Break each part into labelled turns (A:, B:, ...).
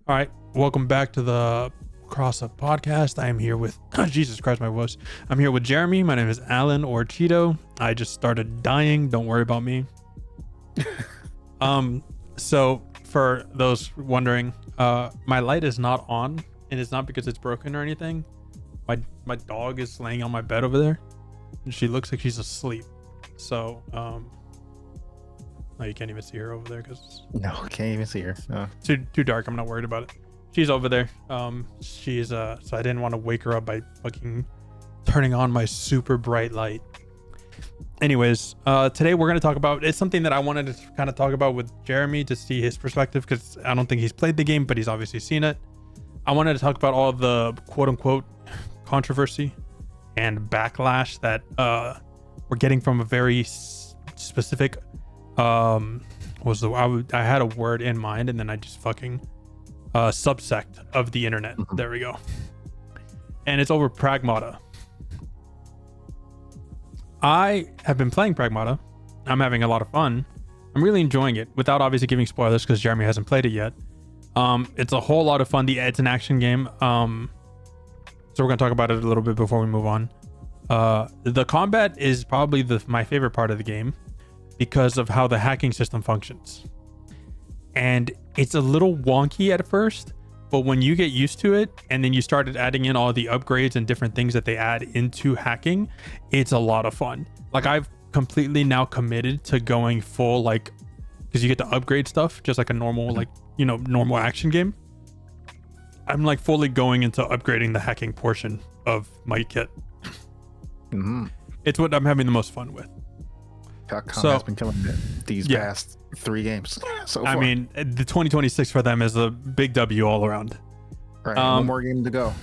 A: All right, welcome back to the CrossUp Podcast. I am here with Jesus Christ, my voice. I'm here with Jeremy. My name is Alan or Cheeto. I just started dying. Don't worry about me. So for those wondering, my light is not on, and it's not because it's broken or anything. My dog is laying on my bed over there, and she looks like she's asleep. So no, you can't even see her over there because
B: no, can't even see her.
A: Too dark. I'm not worried about it. She's over there. She's so I didn't want to wake her up by fucking turning on my super bright light. Anyways, today we're going to talk about, it's something that I wanted to kind of talk about with Jeremy to see his perspective, because I don't think he's played the game, but he's obviously seen it. I wanted to talk about all of the quote unquote controversy and backlash that we're getting from a very specific I had a word in mind and then I just fucking subsect of the internet. There we go. And it's over Pragmata. I have been playing Pragmata. I'm having a lot of fun. I'm really enjoying it without obviously giving spoilers because Jeremy hasn't played it yet. It's a whole lot of fun. It's an action game. So we're gonna talk about it a little bit before we move on. The combat is probably my favorite part of the game, because of how the hacking system functions. And it's a little wonky at first, but when you get used to it and then you started adding in all the upgrades and different things that they add into hacking, it's a lot of fun. Like, I've completely now committed to going full, like, because you get to upgrade stuff just like a normal, like, you know, normal action game. I'm like fully going into upgrading the hacking portion of my kit. It's what I'm having the most fun with.
B: Capcom has been killing it these past 3 games so far.
A: I mean, the 2026 for them is a big W all around.
B: Right, one more game to go.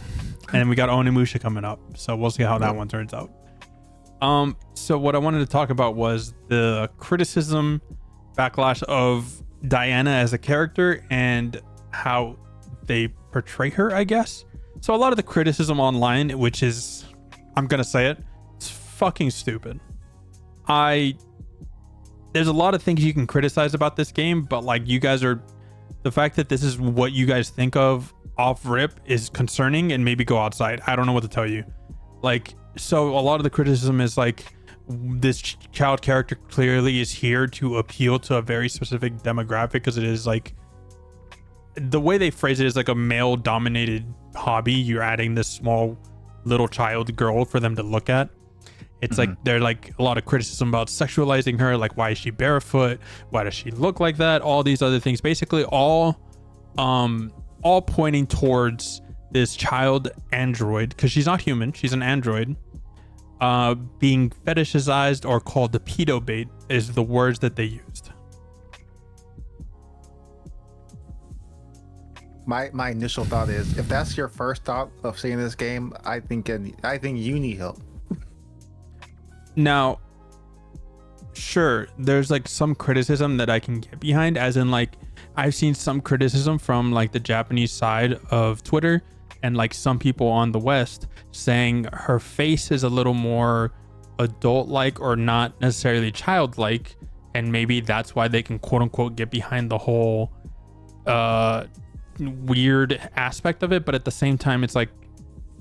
A: And we got Onimusha coming up, so we'll see how that one turns out. So what I wanted to talk about was the criticism, backlash of Diana as a character and how they portray her, I guess. So a lot of the criticism online, which is, I'm gonna say it, it's fucking stupid. There's a lot of things you can criticize about this game, but like, you guys are, the fact that this is what you guys think of off rip is concerning, and maybe go outside. I don't know what to tell you. Like, so a lot of the criticism is like, this child character clearly is here to appeal to a very specific demographic, because it is like, the way they phrase it is like a male dominated hobby. You're adding this small little child girl for them to look at. It's like, they're like a lot of criticism about sexualizing her. Like, why is she barefoot? Why does she look like that? All these other things, basically all pointing towards this child android, because she's not human, she's an android, being fetishized or called the pedo bait is the words that they used.
B: My initial thought is, if that's your first thought of seeing this game, I think you need help.
A: Now, sure, there's like some criticism that I can get behind, as in like, I've seen some criticism from like the Japanese side of Twitter and like some people on the West saying her face is a little more adult-like or not necessarily childlike, and maybe that's why they can quote unquote get behind the whole weird aspect of it. But at the same time, it's like,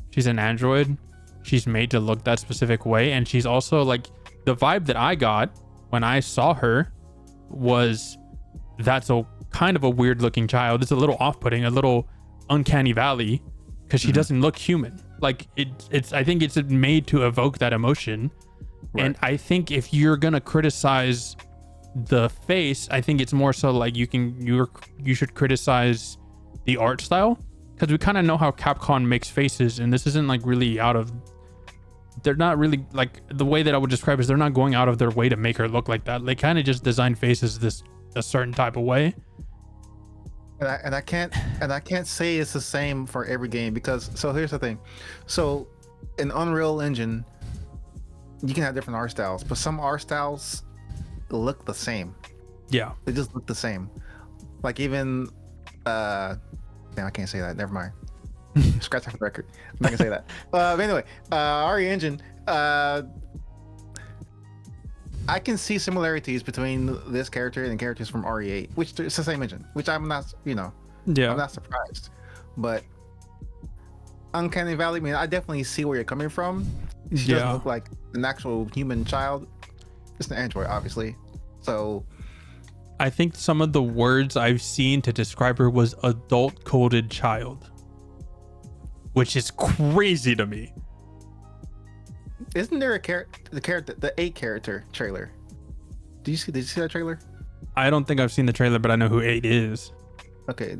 A: she's an android. She's made to look that specific way, and she's also like, the vibe that I got when I saw her was, that's a kind of a weird looking child. It's a little off-putting, a little uncanny valley, because she doesn't look human. Like, it's I think it's made to evoke that emotion. Right. And I think if you're gonna criticize the face, I think it's more so like, you should criticize the art style, because we kind of know how Capcom makes faces, and this isn't like really they're not really, like, the way that I would describe is, they're not going out of their way to make her look like that. They kind of just design faces a certain type of way.
B: And I can't say it's the same for every game, because, so here's the thing. So in Unreal Engine, you can have different art styles, but some art styles look the same.
A: Yeah.
B: They just look the same. Like, even I can't say that. Never mind. Scratch off the record. I'm not gonna say that. But anyway, RE Engine. I can see similarities between this character and characters from RE8, which it's the same engine. Which I'm not,
A: Yeah.
B: I'm not surprised. But Uncanny Valley, I mean, I definitely see where you're coming from. She doesn't look like an actual human child. It's an android, obviously. So
A: I think some of the words I've seen to describe her was adult coded child, which is crazy to me.
B: Isn't there the 8 character trailer? Did you see that trailer?
A: I don't think I've seen the trailer, but I know who 8 is.
B: Okay.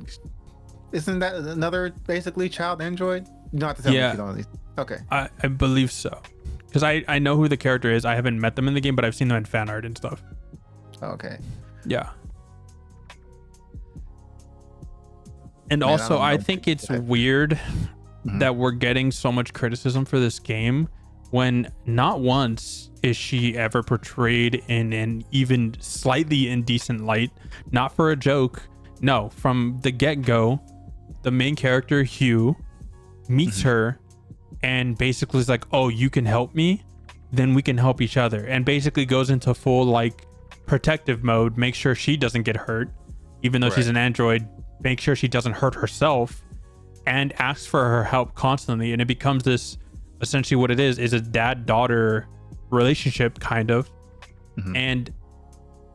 B: Isn't that another basically child android? You don't have to tell me if you don't know these. Okay.
A: I believe so. Because I know who the character is. I haven't met them in the game, but I've seen them in fan art and stuff.
B: Okay.
A: Yeah. And also, I think it's weird that we're getting so much criticism for this game when not once is she ever portrayed in an even slightly indecent light. Not for a joke. No, from the get-go, the main character, Hugh, meets her and basically is like, oh, you can help me? Then we can help each other. And basically goes into full, like, protective mode, make sure she doesn't get hurt. Even though she's an android, make sure she doesn't hurt herself. And asks for her help constantly. And it becomes this, essentially what it is a dad-daughter relationship, kind of. And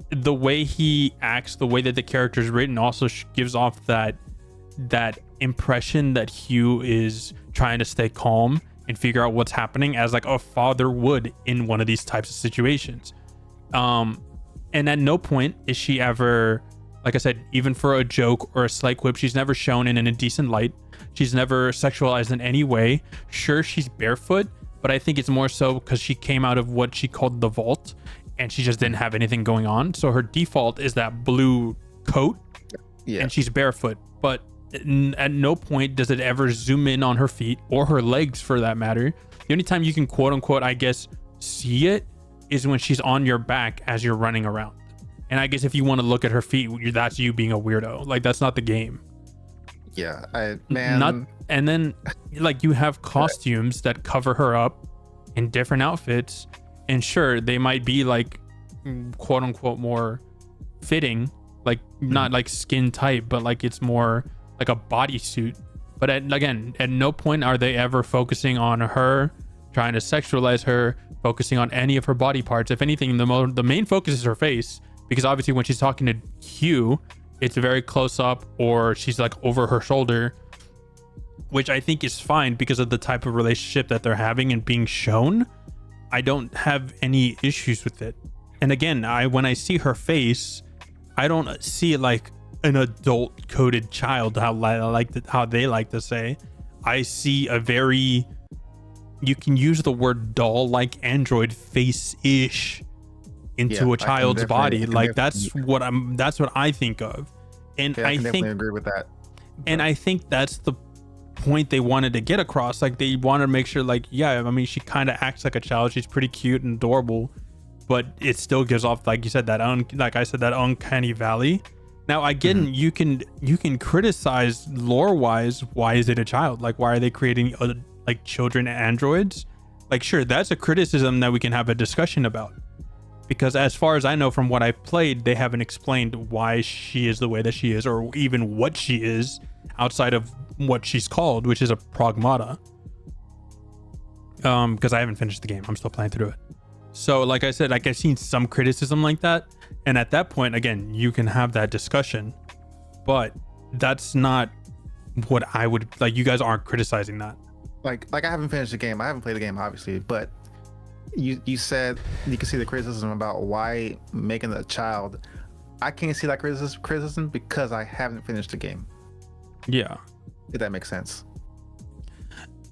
A: the way he acts, the way that the character is written also gives off that impression that Hugh is trying to stay calm and figure out what's happening as like a father would in one of these types of situations. And at no point is she ever, like I said, even for a joke or a slight quip, she's never shown in an indecent light. She's never sexualized in any way. Sure, she's barefoot, but I think it's more so because she came out of what she called the vault and she just didn't have anything going on. So her default is that blue coat and she's barefoot. But at no point does it ever zoom in on her feet or her legs for that matter. The only time you can quote unquote, I guess, see it is when she's on your back as you're running around. And I guess if you want to look at her feet, that's you being a weirdo. Like, that's not the game.
B: Yeah,
A: and then like you have costumes that cover her up in different outfits, and sure, they might be like quote unquote more fitting, like not like skin tight, but like it's more like a bodysuit. But at no point are they ever focusing on her, trying to sexualize her, focusing on any of her body parts. If anything, the main focus is her face, because obviously when she's talking to Hugh, it's very close up, or she's like over her shoulder, which I think is fine because of the type of relationship that they're having and being shown. I don't have any issues with it. And again, when I see her face, I don't see it like an adult coded child, how they like to say. I see a very, you can use the word doll like android face-ish into a child's body. Like that's what I think of. And I think
B: agree with that.
A: And I think that's the point they wanted to get across. Like they wanted to make sure, like, yeah, I mean, she kind of acts like a child. She's pretty cute and adorable, but it still gives off, like you said, that uncanny valley. Now, again, you can criticize lore wise. Why is it a child? Like, why are they creating like children androids? Like, sure, that's a criticism that we can have a discussion about. Because as far as I know from what I've played, they haven't explained why she is the way that she is, or even what she is outside of what she's called, which is a Pragmata. Because I haven't finished the game. I'm still playing through it. So like I said, like I've seen some criticism like that. And at that point, again, you can have that discussion. But that's not what I would, like, you guys aren't criticizing that.
B: Like I haven't finished the game. I haven't played the game, obviously, but you said you can see the criticism about why making a child. I can't see that criticism because I haven't finished the game.
A: Yeah,
B: if that makes sense.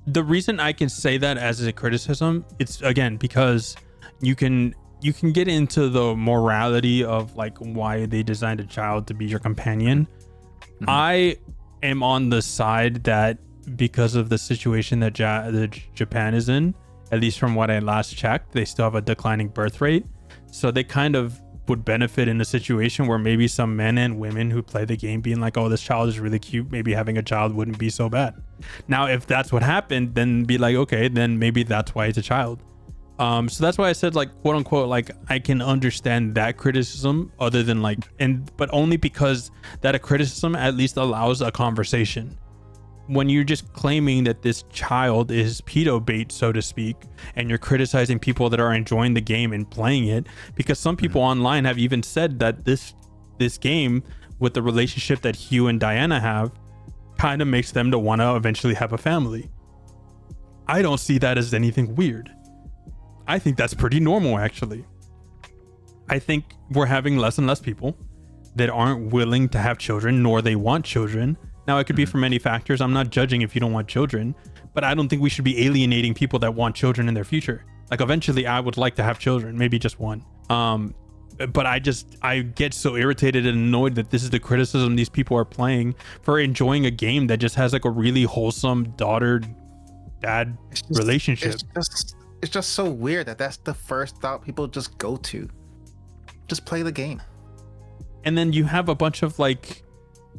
A: The reason I can say that as a criticism, it's again because you can get into the morality of like why they designed a child to be your companion. I am on the side that because of the situation that Japan is in, at least from what I last checked, they still have a declining birth rate. So they kind of would benefit in a situation where maybe some men and women who play the game being like, oh, this child is really cute, maybe having a child wouldn't be so bad. Now, if that's what happened, then be like, okay, then maybe that's why it's a child. So that's why I said, like, quote unquote, like, I can understand that criticism, other than like, but only because that a criticism at least allows a conversation. When you're just claiming that this child is pedo bait, so to speak, and you're criticizing people that are enjoying the game and playing it, because some people online have even said that this game, with the relationship that Hugh and Diana have, kind of makes them to want to eventually have a family. I don't see that as anything weird. I think that's pretty normal, actually. I think we're having less and less people that aren't willing to have children, nor they want children. Now, it could be for many factors. I'm not judging if you don't want children, but I don't think we should be alienating people that want children in their future. Like, eventually I would like to have children, maybe just one. But I get so irritated and annoyed that this is the criticism these people are playing for enjoying a game that just has like a really wholesome daughter-dad relationship.
B: It's just so weird that that's the first thought people just go to. Just play the game.
A: And then you have a bunch of like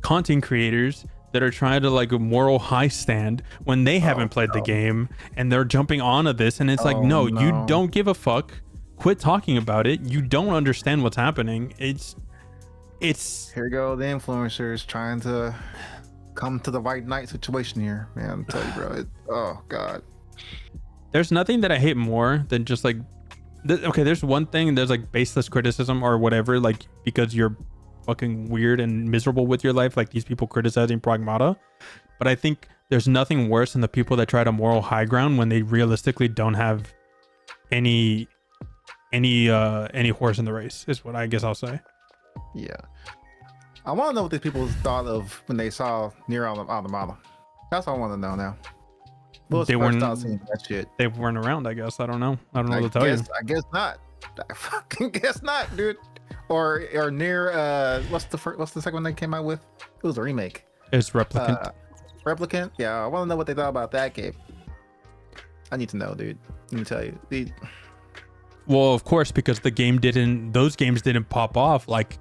A: content creators that are trying to like a moral high stand when they haven't played the game, and they're jumping onto this, and it's like, no, you don't give a fuck. Quit talking about it. You don't understand what's happening. It's
B: here go the influencers trying to come to the white knight situation here, man. I'm telling you, bro. Oh god.
A: There's nothing that I hate more than just like, okay, there's one thing, there's like baseless criticism or whatever, like because you're fucking weird and miserable with your life, like these people criticizing Pragmata. But I think there's nothing worse than the people that try to moral high ground when they realistically don't have any horse in the race, is what I guess I'll say.
B: Yeah. I want to know what these people thought of when they saw Nier Automata. That's all I want to know now.
A: They weren't
B: that shit.
A: They weren't around, I guess. I don't know what to tell you.
B: I guess not. I fucking guess not, dude. Or Nier, what's the second one they came out with? It was a remake.
A: It's Replicant.
B: Replicant? Yeah, I want to know what they thought about that game. I need to know, dude. Let me tell you.
A: Well, of course, because those games didn't pop off like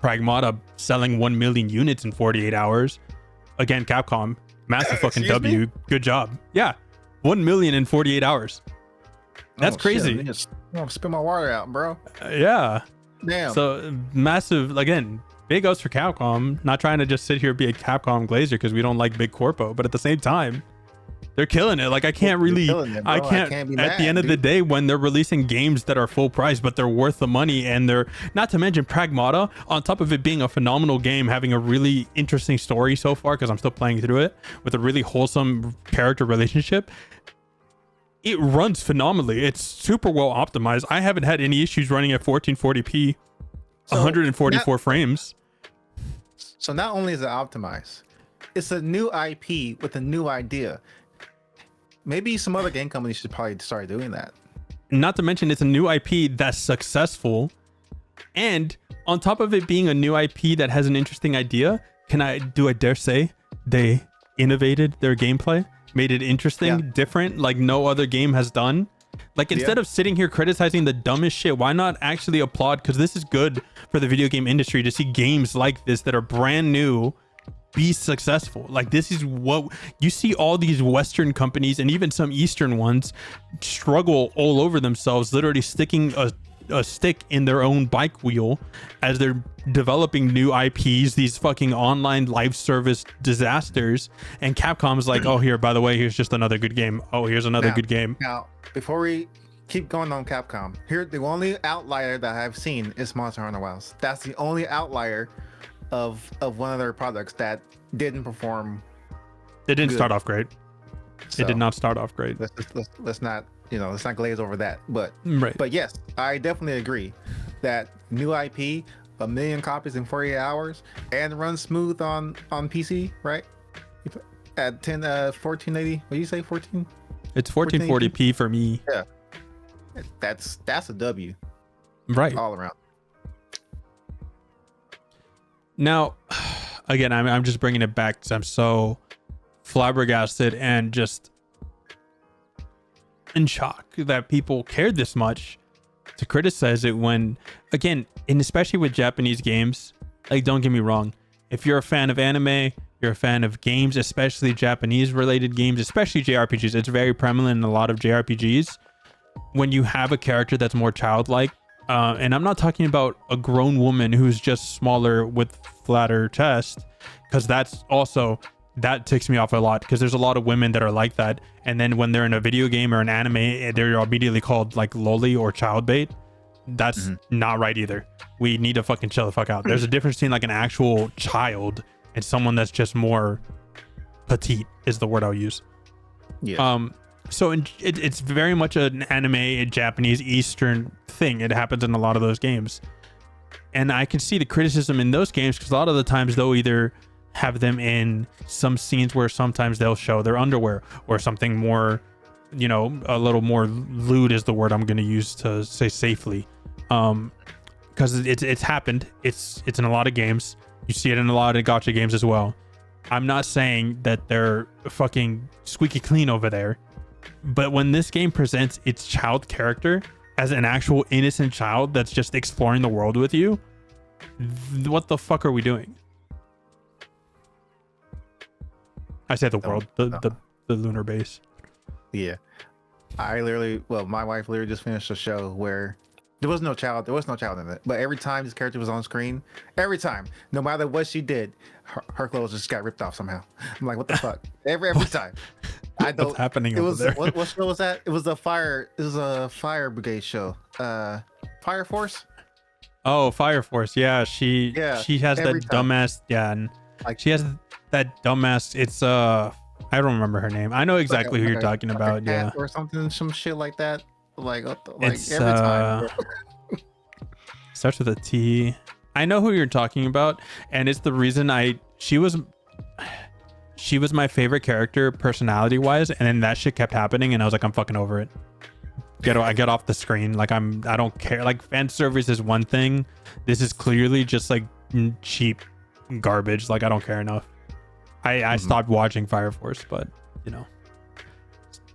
A: Pragmata selling 1 million units in 48 hours. Again, Capcom, massive fucking W. Good job. Yeah, 1 million in 48 hours. That's crazy.
B: Shit, I'm gonna spit my water out, bro.
A: Yeah.
B: Damn.
A: So massive, again, big ups for Capcom. Not trying to just sit here and be a Capcom glazer because we don't like big corpo, but at the same time, they're killing it. Like, I can't be mad, at the end of the day, when they're releasing games that are full price, but they're worth the money, and they're, not to mention Pragmata, on top of it being a phenomenal game, having a really interesting story so far, because I'm still playing through it, with a really wholesome character relationship. It runs phenomenally. It's super well optimized. I haven't had any issues running at 1440p, 144 frames.
B: So not only is it optimized, it's a new IP with a new idea. Maybe some other game companies should probably start doing that.
A: Not to mention, it's a new IP that's successful. And on top of it being a new IP that has an interesting idea, I dare say they innovated their gameplay, made it interesting, different, like no other game has done. Like, instead of sitting here criticizing the dumbest shit, why not actually applaud? Because this is good for the video game industry to see games like this that are brand new be successful. Like, this is what you see all these Western companies and even some Eastern ones struggle all over themselves, literally sticking a stick in their own bike wheel as they're developing new IPs, these fucking online live service disasters. And Capcom's like, oh, here, by the way, here's just another good game. Oh, here's another good game.
B: Now, before we keep going on Capcom, here, the only outlier that I've seen is Monster Hunter Wilds. That's the only outlier of one of their products that didn't perform.
A: It didn't start off great. So, it did not start off great.
B: Let's not glaze over that. But
A: right.
B: But yes, I definitely agree that new IP, 1 million copies in 48 hours, and runs smooth on PC, right? At 1480. What do you say? 14?
A: It's 1440p for me.
B: Yeah. That's a W.
A: Right.
B: All around.
A: Now, again, I'm just bringing it back because I'm so flabbergasted and just in shock that people cared this much to criticize it when, again, and especially with Japanese games, like, don't get me wrong, if you're a fan of anime, you're a fan of games, especially Japanese related games, especially JRPGs, it's very prevalent in a lot of JRPGs. when you have a character that's more childlike, and I'm not talking about a grown woman who's just smaller with flatter chest, because that ticks me off a lot, because there's a lot of women that are like that, and then when they're in a video game or an anime, they're immediately called like loli or child bait. That's not right either. We need to fucking chill the fuck out. There's a difference between like an actual child and someone that's just more petite is the word I'll use.
B: Yeah.
A: So it's very much an anime, a Japanese Eastern thing. It happens in a lot of those games, and I can see the criticism in those games, because a lot of the times they'll either have them in some scenes where sometimes they'll show their underwear or something more, you know, a little more lewd is the word I'm going to use to say safely, because it's happened. It's in a lot of games. You see it in a lot of gacha games as well. I'm not saying that they're fucking squeaky clean over there, but when this game presents its child character as an actual innocent child that's just exploring the world with you, what the fuck are we doing? I say the world, the lunar base.
B: Yeah. My wife literally just finished a show where there was no child in it, but every time this character was on screen, every time, no matter what she did, her clothes just got ripped off somehow. I'm like, what the fuck? Every time. I don't.
A: What's happening
B: over
A: there?
B: What show was that? It was a fire brigade show. Fire Force.
A: Oh, Fire Force. Yeah, she has that dumbass. Yeah, and like, she has that dumbass. It's I don't remember her name. I know exactly who you're talking about. Yeah,
B: or something, some shit like that. Like
A: it's,
B: every time.
A: Starts with a T. I know who you're talking about, and it's the reason she was my favorite character personality wise, and then that shit kept happening, and I was like, I'm fucking over it. I get off the screen. Like I don't care. Like, fan service is one thing. This is clearly just like cheap garbage. Like, I don't care enough. I stopped watching Fire Force, but you know,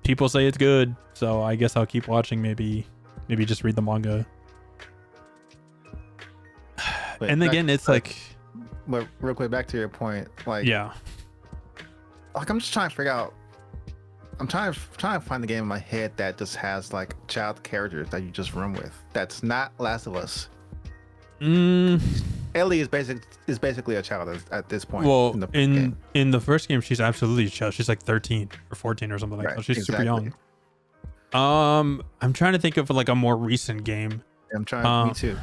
A: people say it's good, so I guess I'll keep watching. Maybe just read the manga.
B: But
A: and again, it's like,
B: but real quick, back to your point, like,
A: yeah,
B: like I'm just trying to figure out. I'm trying to find the game in my head that just has like child characters that you just run with. That's not Last of Us. Ellie is basically a child at this point.
A: Well, in the first game, she's absolutely a child. She's like 13 or 14 or something like that. She's super young. I'm trying to think of like a more recent game.
B: I'm trying. Me too.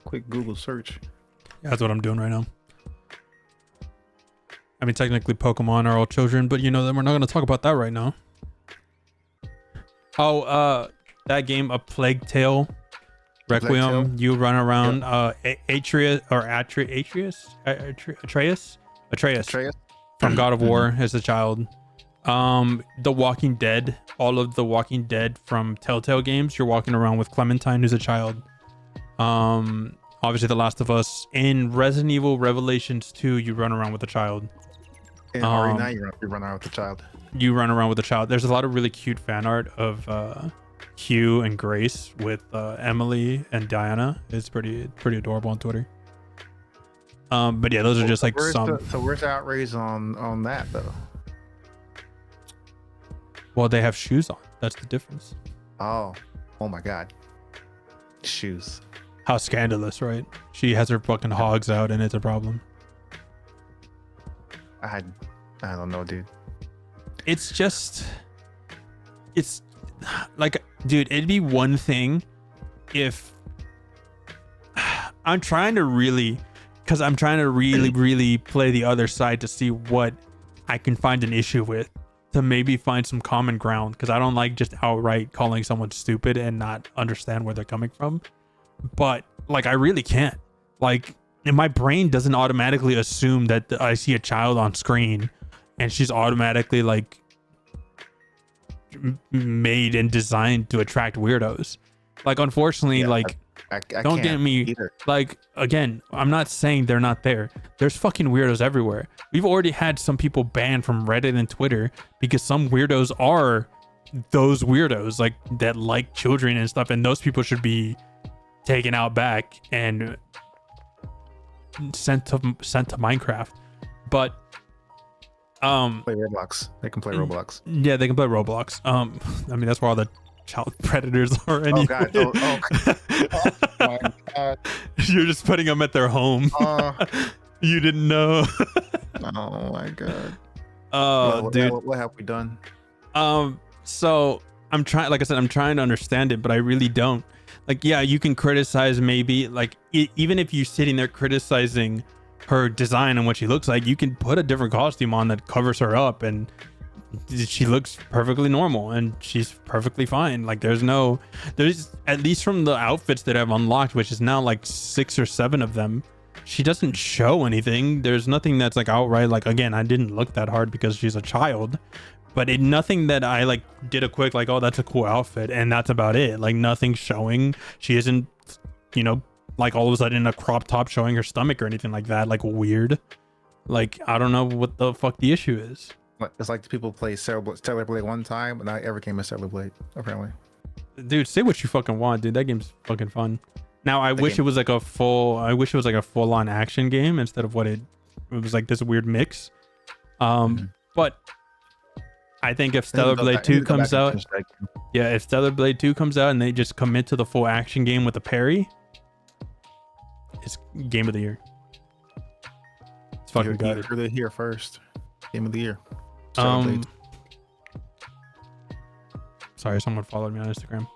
B: Quick Google search.
A: Yeah, that's what I'm doing right now. I mean, technically Pokemon are all children, but you know that we're not going to talk about that right now. Oh, that game, A Plague Tale Requiem, you run around Atreus from God of War as a child. The Walking Dead, all of the Walking Dead from Telltale games, you're walking around with Clementine, who's a child. Obviously The Last of Us. In Resident Evil Revelations 2, you run around with a child.
B: In RE9, you run around with a child.
A: You run around with a child. There's a lot of really cute fan art of Hugh and Grace with Emily and Diana. It's pretty adorable on Twitter. But yeah, those are just like some.
B: So where's the outrage on that though?
A: Well, they have shoes on. That's the difference.
B: Oh my God. Shoes.
A: How scandalous, right? She has her fucking hogs out and it's a problem.
B: I don't know, dude.
A: It's like, dude, it'd be one thing if I'm trying to really play the other side to see what I can find an issue with, to maybe find some common ground, because I don't like just outright calling someone stupid and not understand where they're coming from. But like, I really can't. Like, my brain doesn't automatically assume that I see a child on screen and she's automatically like made and designed to attract weirdos. Like, unfortunately,
B: yeah,
A: like,
B: I
A: don't get me
B: either.
A: Like, again, I'm not saying they're not there. There's fucking weirdos everywhere. We've already had some people banned from Reddit and Twitter because some weirdos are those weirdos, like, that like children and stuff, and those people should be taken out back and sent to Minecraft. But
B: Play Roblox. They can play Roblox.
A: Yeah, they can play Roblox. I mean, that's where all the child predators are anyway.
B: Oh god. Oh my god.
A: You're just putting them at their home. You didn't know.
B: Oh my god.
A: Oh, dude.
B: What have we done?
A: So I'm trying, like I said, I'm trying to understand it, but I really don't. Like, yeah, you can criticize maybe, like, even if you're sitting there criticizing her design and what she looks like, you can put a different costume on that covers her up and she looks perfectly normal and she's perfectly fine. Like, there's at least from the outfits that I've unlocked, which is now like 6 or 7 of them, she doesn't show anything. There's nothing that's like outright, like, again, I didn't look that hard because she's a child, but nothing that I like did a quick like, oh, that's a cool outfit, and that's about it. Like, nothing showing. She isn't, like all of a sudden in a crop top showing her stomach or anything like that. Like, weird. Like, I don't know what the fuck the issue is.
B: It's like the people play Stellar Blade one time, but not every game is Stellar Blade, apparently.
A: Dude, say what you fucking want, dude. That game's fucking fun. Now, I wish it was like a full-on action game instead of what it was, like this weird mix. But I think if Stellar Blade 2 comes out, if Stellar Blade 2 comes out and they just commit to the full action game with a parry, it's game of the year. It's fucking good.
B: You heard it here first. Game of the year. Stellar Blade.
A: Sorry, someone followed me on Instagram.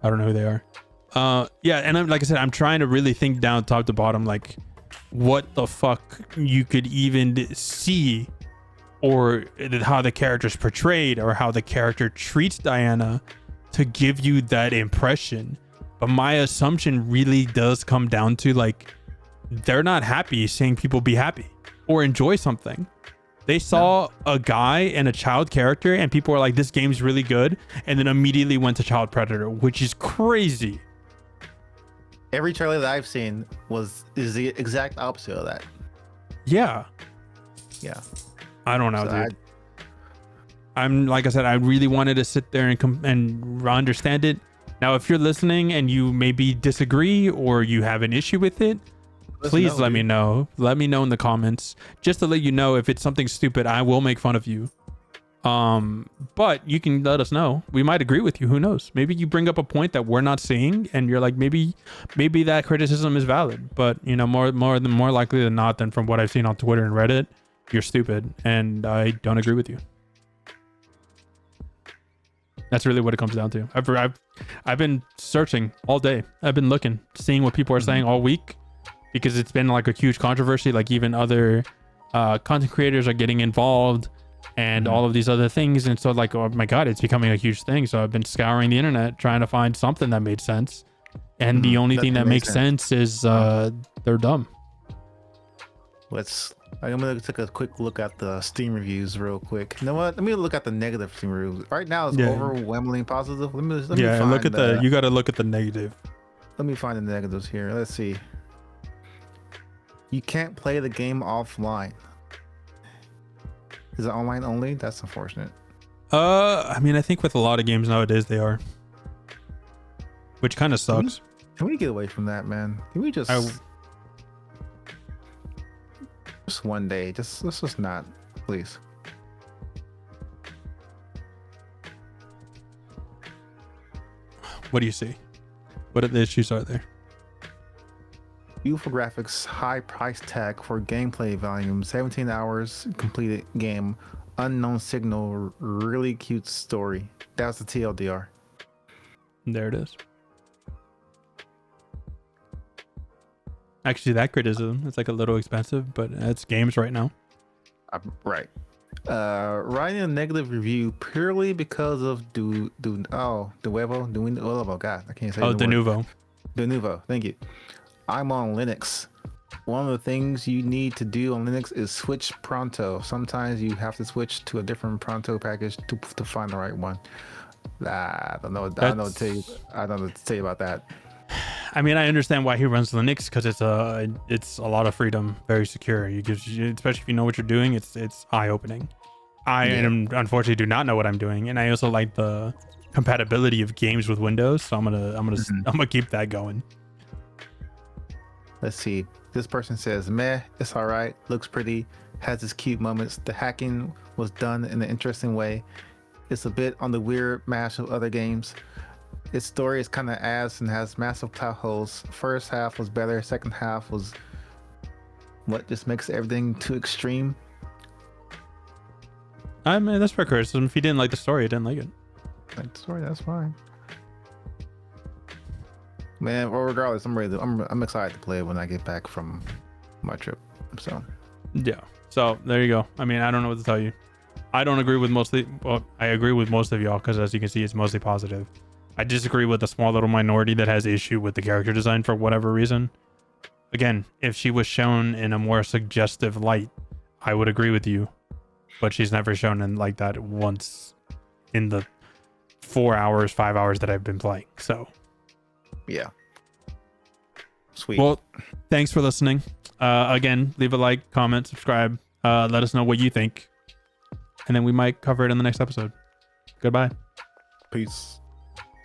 A: I don't know who they are. Yeah, and like I said, I'm trying to really think down top to bottom, like what the fuck you could even see, or how the character's portrayed, or how the character treats Diana to give you that impression. But my assumption really does come down to, like, they're not happy seeing people be happy or enjoy something. They saw a guy and a child character and people were like, this game's really good, and then immediately went to child predator, which is crazy.
B: Every trailer that I've seen is the exact opposite of that.
A: Yeah. I don't know, dude. I'm, like I said, I really wanted to sit there and understand it. Now, if you're listening and you maybe disagree or you have an issue with it, please let me know. Let me know in the comments, just to let you know, if it's something stupid, I will make fun of you. But you can let us know. We might agree with you. Who knows? Maybe you bring up a point that we're not seeing and you're like, maybe that criticism is valid. But, more likely than not, than from what I've seen on Twitter and Reddit, you're stupid and I don't agree with you. That's really what it comes down to. I've been searching all day. I've been looking, seeing what people are saying all week, because it's been like a huge controversy. Like, even other content creators are getting involved and all of these other things. And so, like, oh my God, it's becoming a huge thing. So I've been scouring the internet trying to find something that made sense. And the only thing that makes sense is they're dumb.
B: I'm going to take a quick look at the Steam reviews real quick. You know what? Let me look at the negative Steam reviews. Right now, it's overwhelmingly positive. Let me find
A: look at you got to look at the negative.
B: Let me find the negatives here. Let's see. You can't play the game offline. Is it online only? That's unfortunate.
A: I mean, I think with a lot of games nowadays they are, which kind of sucks.
B: Can we get away from that, man? Can we just one day, let's just not, please.
A: What do you see? What are the issues are there?
B: Beautiful graphics, high price tag for gameplay volume, 17 hours completed game, unknown signal, really cute story. That's the TLDR.
A: There it is. Actually, that criticism, it's like a little expensive, but it's games right now.
B: Right. Writing a negative review purely because of oh God, I can't say.
A: Oh, Denuvo.
B: Denuvo, thank you. I'm on Linux. One of the things you need to do on Linux is switch Pronto. Sometimes you have to switch to a different Pronto package to find the right one. I don't know what to tell you about that.
A: I mean, I understand why he runs Linux, because it's a lot of freedom, very secure. You gives you, especially if you know what you're doing, it's eye-opening. I unfortunately do not know what I'm doing, and I also like the compatibility of games with Windows, so I'm gonna keep that going.
B: Let's see. This person says, meh, it's all right, looks pretty, has its cute moments. The hacking was done in an interesting way. It's a bit on the weird mash of other games. Its story is kind of ass and has massive plot holes. First half was better. Second half was what just makes everything too extreme.
A: I mean, that's fair criticism. If you didn't like the story, you didn't like it.
B: Like the story, that's fine. Man, well, regardless, I'm excited to play it when I get back from my trip. So
A: yeah. So there you go. I mean, I don't know what to tell you. I don't agree with I agree with most of y'all because as you can see, it's mostly positive. I disagree with a small little minority that has issue with the character design for whatever reason. Again, if she was shown in a more suggestive light, I would agree with you. But she's never shown in like that once in the 5 hours that I've been playing. So
B: yeah. Sweet.
A: Well, thanks for listening. Again, leave a like, comment, subscribe. Let us know what you think. And then we might cover it in the next episode. Goodbye.
B: Peace.